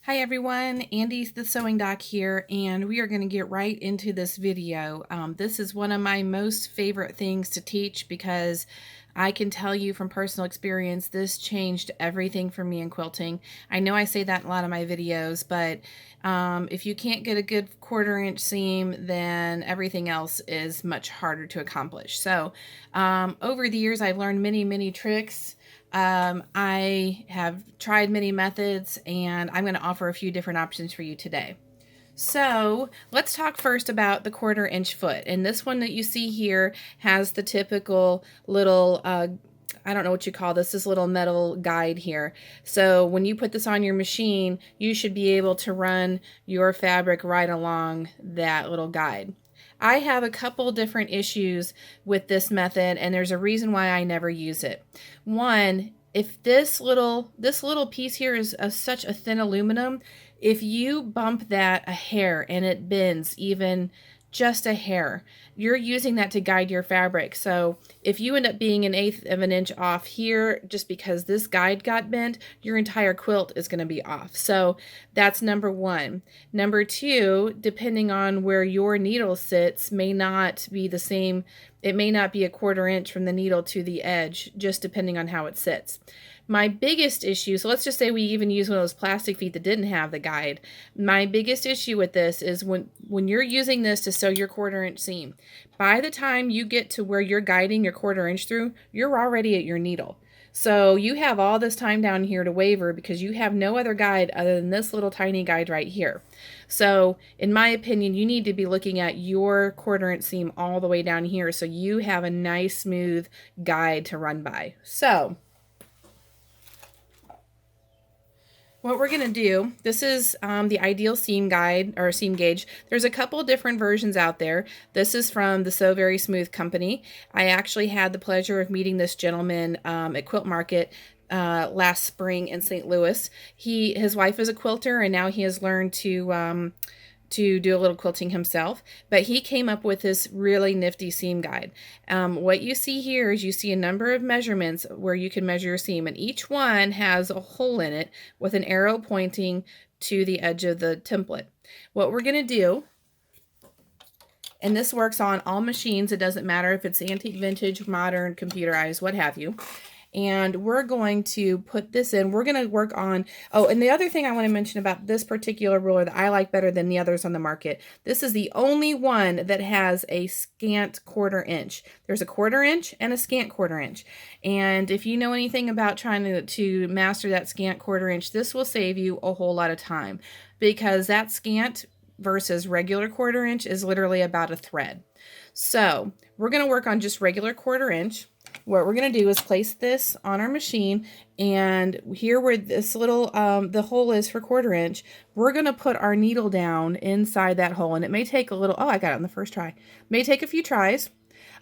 Hi everyone, Andy's the Sewing Doc here, and we are going to get right into this video. This is one of my most favorite things to teach because I can tell you from personal experience, this changed everything for me in quilting. I know I say that in a lot of my videos, but if you can't get a good 1/4 inch seam, then everything else is much harder to accomplish. So over the years, I've learned many tricks. I have tried many methods, and I'm going to offer a few different options for you today. So let's talk first about the 1/4 inch foot. And this one that you see here has the typical little, I don't know what you call this little metal guide here. So when you put this on your machine, you should be able to run your fabric right along that little guide. I have a couple different issues with this method, and there's a reason why I never use it. One, if this little piece here is such a thin aluminum, if you bump that a hair and it bends even just a hair, you're using that to guide your fabric. So if you end up being 1/8 of an inch off here just because this guide got bent, your entire quilt is going to be off. So that's number one. Number two, depending on where your needle sits, may not be the same. It may not be a 1/4 inch from the needle to the edge, just depending on how it sits. My biggest issue, so let's just say we even use one of those plastic feet that didn't have the guide. My biggest issue with this is when you're using this to sew your 1/4 inch seam, by the time you get to where you're guiding your 1/4 inch through, you're already at your needle. So you have all this time down here to waver because you have no other guide other than this little tiny guide right here. So in my opinion, you need to be looking at your 1/4 inch seam all the way down here so you have a nice smooth guide to run by. So what we're going to do, this is the ideal seam guide or seam gauge. There's a couple different versions out there. This is from the Sew Very Smooth company. I actually had the pleasure of meeting this gentleman at Quilt Market last spring in St. Louis. His wife is a quilter, and now he has learned to do a little quilting himself, but he came up with this really nifty seam guide. What you see here is you see a number of measurements where you can measure your seam, and each one has a hole in it with an arrow pointing to the edge of the template. What we're going to do, and this works on all machines, it doesn't matter if it's antique, vintage, modern, computerized, what have you. And we're going to put this in. We're going to work on, oh, and the other thing I want to mention about this particular ruler that I like better than the others on the market, this is the only one that has a scant 1/4 inch. There's a 1/4 inch and a scant 1/4 inch. And if you know anything about trying to master that scant 1/4 inch, this will save you a whole lot of time, because that scant versus regular 1/4 inch is literally about a thread. So we're going to work on just regular 1/4 inch. What we're going to do is place this on our machine, and here where this little the hole is for 1/4 inch, we're going to put our needle down inside that hole, and it may take a little, oh, I got it on the first try. May take a few tries.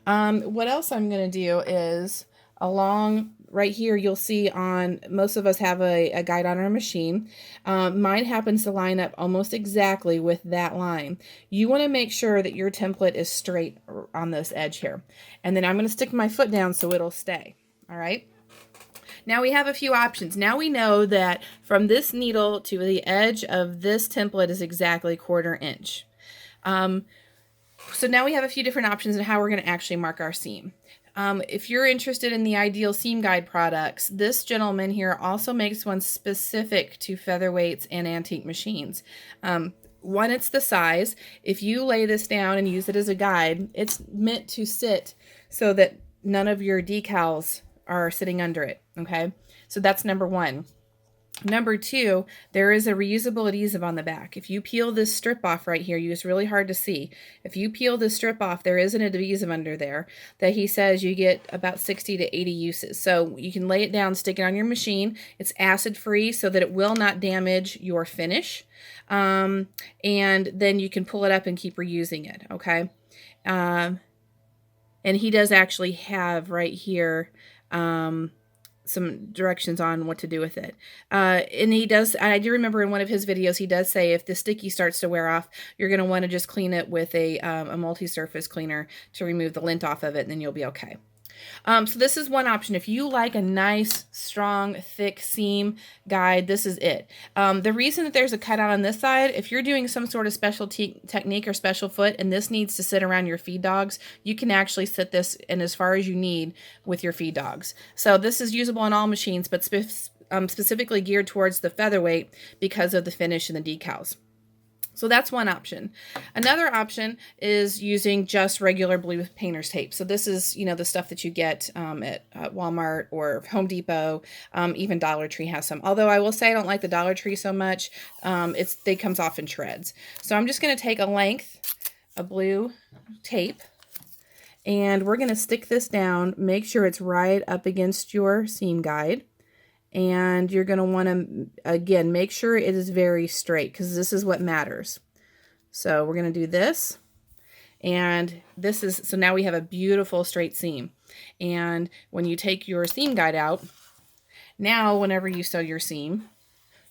What else I'm going to do is along right here, you'll see on, most of us have a guide on our machine. Mine happens to line up almost exactly with that line. You want to make sure that your template is straight on this edge here. And then I'm going to stick my foot down so it'll stay. All right. Now we have a few options. Now we know that from this needle to the edge of this template is exactly 1/4 inch. So now we have a feather different options on how we're going to actually mark our seam. If you're interested in the Ideal Seam Guide products, this gentleman here also makes one specific to featherweights and antique machines. One, it's the size. If you lay this down and use it as a guide, it's meant to sit so that none of your decals are sitting under it, okay? So that's number one. Number two, there is a reusable adhesive on the back. If you peel this strip off right here, it's really hard to see. If you peel this strip off, there is an adhesive under there that he says you get about 60 to 80 uses. So you can lay it down, stick it on your machine. It's acid free so that it will not damage your finish. And then you can pull it up and keep reusing it, okay? And he does actually have right here some directions on what to do with it. And he does, I do remember in one of his videos, he does say if the sticky starts to wear off, you're going to want to just clean it with a multi-surface cleaner to remove the lint off of it, and then you'll be okay. So this is one option. If you like a nice, strong, thick seam guide, this is it. The reason that there's a cutout on this side, if you're doing some sort of special technique or special foot and this needs to sit around your feed dogs, you can actually sit this in as far as you need with your feed dogs. So this is usable on all machines, but specifically geared towards the featherweight because of the finish and the decals. So that's one option. Another option is using just regular blue painter's tape. So this is, you know, the stuff that you get at Walmart or Home Depot. Even Dollar Tree has some. Although I will say I don't like the Dollar Tree so much. They comes off in shreds. So I'm just going to take a length of blue tape and we're going to stick this down. Make sure it's right up against your seam guide. And you're going to want to, again, make sure it is very straight because this is what matters. So we're going to do this. And this is, so now we have a beautiful straight seam. And when you take your seam guide out, now whenever you sew your seam,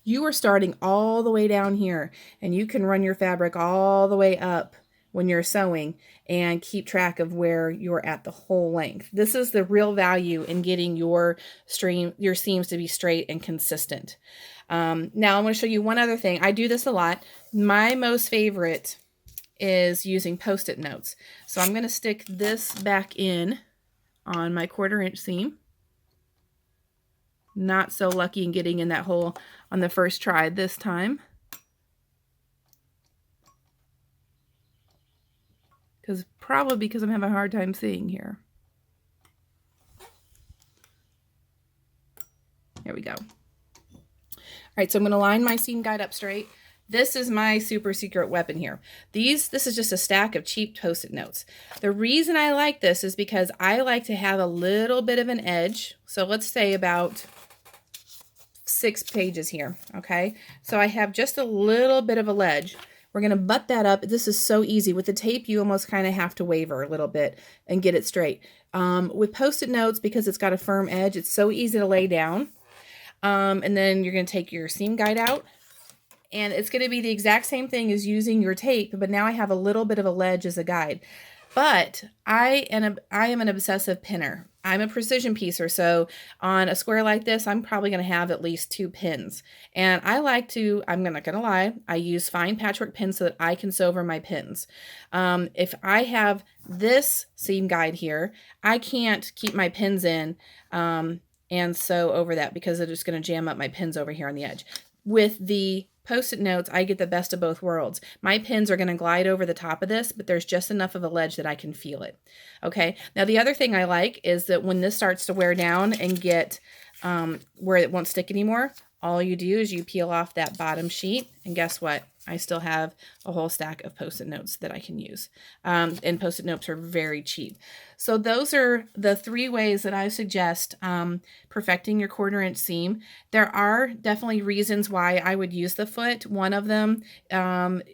you are starting all the way down here. And you can run your fabric all the way up when you're sewing and keep track of where you're at the whole length. This is the real value in getting your seams to be straight and consistent. Now I'm going to show you one other thing. I do this a lot. My most favorite is using Post-it notes. So I'm going to stick this back in on my 1/4 inch seam. Not so lucky in getting in that hole on the first try this time. Probably because I'm having a hard time seeing here. There we go. All right, so I'm going to line my seam guide up straight. This is my super secret weapon here. This is just a stack of cheap Post-it notes. The reason I like this is because I like to have a little bit of an edge. So let's say about 6 pages here, okay? So I have just a little bit of a ledge. We're going to butt that up. This is so easy. With the tape, you almost kind of have to waver a little bit and get it straight. With Post-it notes, because it's got a firm edge, it's so easy to lay down. And then you're going to take your seam guide out. And it's going to be the exact same thing as using your tape, but now I have a little bit of a ledge as a guide. But I am an obsessive pinner. I'm a precision piecer, so on a square like this, I'm probably going to have at least 2 pins. And I like to, I'm not going to lie, I use fine patchwork pins so that I can sew over my pins. If I have this seam guide here, I can't keep my pins in and sew over that because they're just going to jam up my pins over here on the edge. With the Post-it notes, I get the best of both worlds. My pins are going to glide over the top of this, but there's just enough of a ledge that I can feel it. Okay, now the other thing I like is that when this starts to wear down and get where it won't stick anymore, all you do is you peel off that bottom sheet, and guess what? I still have a whole stack of Post-it notes that I can use. And Post-it notes are very cheap. So those are the 3 ways that I suggest perfecting your 1/4 inch seam. There are definitely reasons why I would use the foot. One of them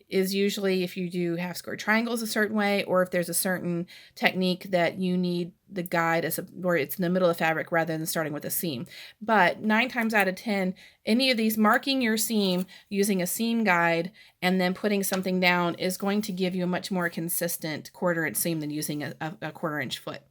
is usually if you do half square triangles a certain way, or if there's a certain technique that you need the guide where it's in the middle of the fabric rather than starting with a seam. But 9 times out of 10, any of these, marking your seam using a seam guide and then putting something down is going to give you a much more consistent 1/4 inch seam than using a 1/4 inch foot.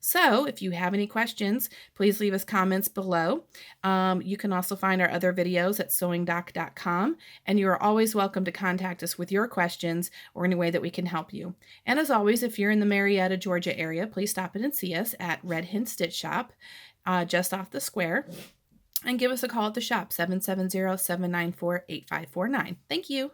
So if you have any questions, please leave us comments below. You can also find our other videos at sewingdoc.com, and you are always welcome to contact us with your questions or any way that we can help you. And as always, if you're in the Marietta, Georgia area, please stop in and see us at Red Hen Stitch Shop, just off the square, and give us a call at the shop, 770-794-8549. Thank you.